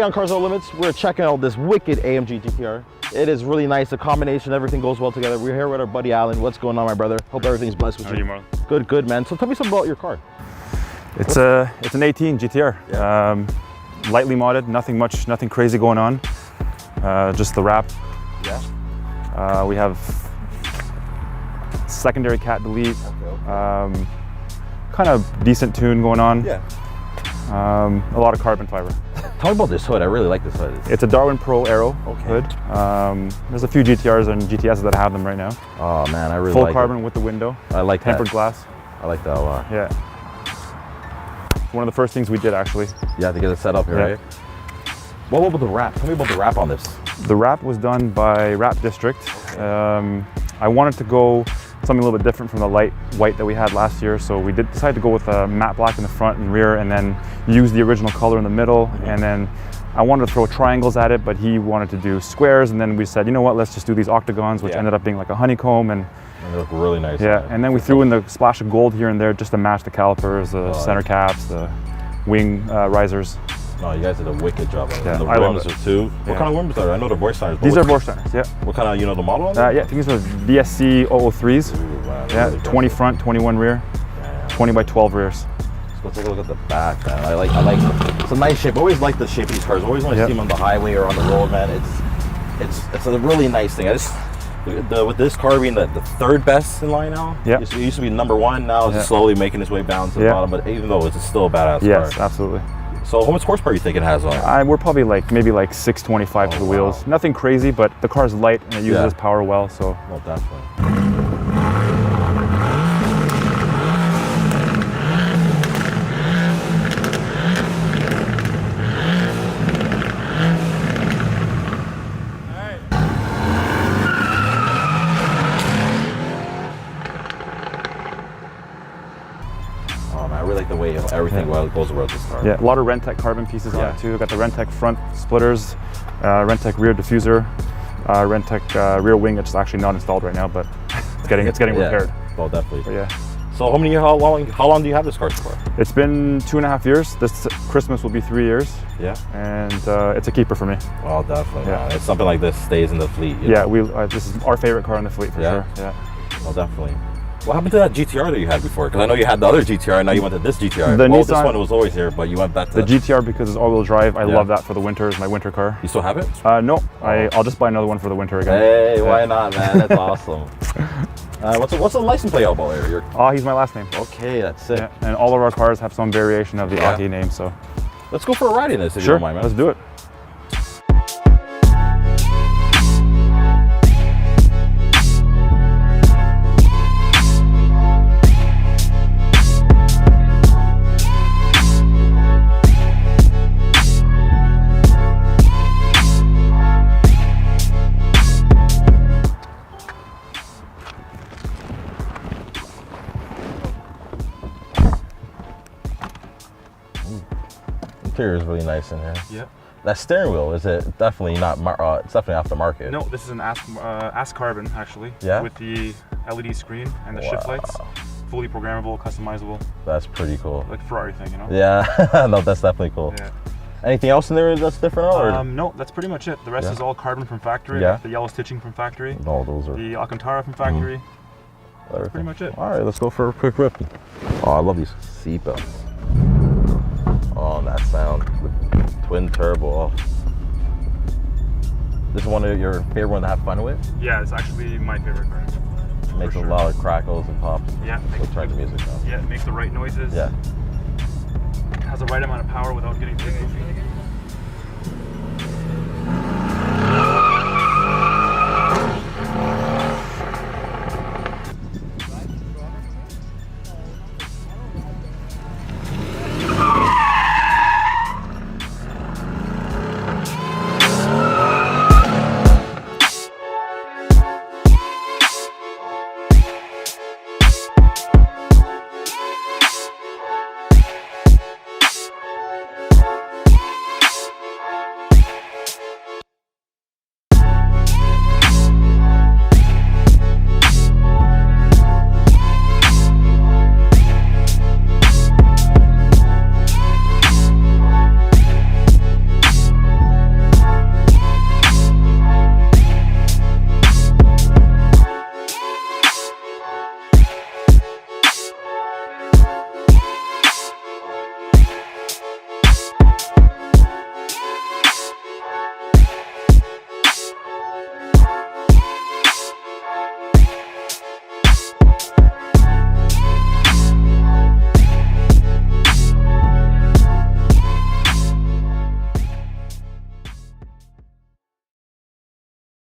on Cars No Limits. We're checking out this wicked AMG GTR. It is really nice. The combination, everything goes well together. We're here with our buddy Alan. What's going on, my brother? Hope everything's blessed with you. Good, good, man. So tell me something about your car. It's an 18 GTR. Yeah. Lightly modded, nothing crazy going on. Just the wrap. Yeah. We have secondary cat delete. Okay. Kind of decent tune going on. Yeah. A lot of carbon fiber. Tell me about this hood. I really like this hood. It's a Darwin Pro Aero hood. There's a few GTRs and GTSs that have them right now. Oh man, I really Full like carbon it. with the window. I like tempered that. glass. I like that a lot. Yeah. One of the first things we did actually. You have to get it set up here, right? What about the wrap? Tell me about the wrap on this. The wrap was done by Wrap District. Okay. I wanted to go something a little bit different from the light white that we had last year, so we decided to go with a matte black in the front and rear, and then use the original color in the middle. And then I wanted to throw triangles at it, but he wanted to do squares, and then we said, you know what, let's just do these octagons, which ended up being like a honeycomb. And they look really nice. Yeah, and then we threw in the splash of gold here and there just to match the calipers, the center caps, the wing risers. No, you guys did a wicked job on it. Yeah, the rims are too. What kind of rims are they? I know the Vorsteiners. These are Vorsteiners, yeah. What kind of, you know the model on them? Yeah, I think these are VSC 003s. Ooh, wow, yeah, really 20 front, 21 rear, 20 by 12 rears. Let's go take a look at the back, man. I like it's a nice shape. I always like the shape of these cars. I always want to see them on the highway or on the road, man. It's a really nice thing. With this car being the third best in line now. Yeah. It used to be #1. Now it's slowly making its way down to the bottom. But even though it's still a badass car. Yes, absolutely. So how much horsepower do you think it has on? We're probably maybe 625 to the wheels. Nothing crazy, but the car's light and it uses power well. So. Well, definitely. I really like the way everything goes around this car. Yeah, a lot of Rentec carbon pieces on it too. Got the Rentec front splitters, Rentec rear diffuser, Rentec rear wing. It's actually not installed right now, but it's getting repaired. Well, definitely. But yeah. So how long do you have this car for? It's been 2.5 years. This Christmas will be 3 years. Yeah. And it's a keeper for me. Well, definitely. Yeah. It's something like this stays in the fleet. You know? This is our favorite car in the fleet for sure. Yeah. Well, definitely. What happened to that GTR that you had before? Because I know you had the other GTR, and now you went to this GTR. Nissan, this one was always here, but you went back to... The GTR because it's all-wheel drive. I love that for the winter. It's my winter car. You still have it? No. I'll just buy another one for the winter again. Hey, why not, man? That's awesome. What's the license plate elbow here? He's my last name. Okay, that's it. Yeah. And all of our cars have some variation of the Aki name, so... Let's go for a ride in this, if you don't mind, man. Let's do it. Interior is really nice in here. Yeah. That steering wheel, is it definitely not? It's definitely off the market. No, this is an Ask Carbon actually. Yeah. With the LED screen and the shift lights, fully programmable, customizable. That's pretty cool. Like a Ferrari thing, you know? Yeah. No, that's definitely cool. Yeah. Anything else in there that's different? Or? No, that's pretty much it. The rest is all carbon from factory. Yeah. The yellow stitching from factory. No, those are. The Alcantara from factory. That's pretty much it. All right, let's go for a quick rip. Oh, I love these seatbelts. Oh, that sound with twin turbo. This is one of your favorite ones to have fun with? Yeah, it's actually my favorite car. It makes a lot of crackles and pops. Yeah. We'll turn the music down. Yeah, it makes the right noises. Yeah. It has the right amount of power without getting too goofy.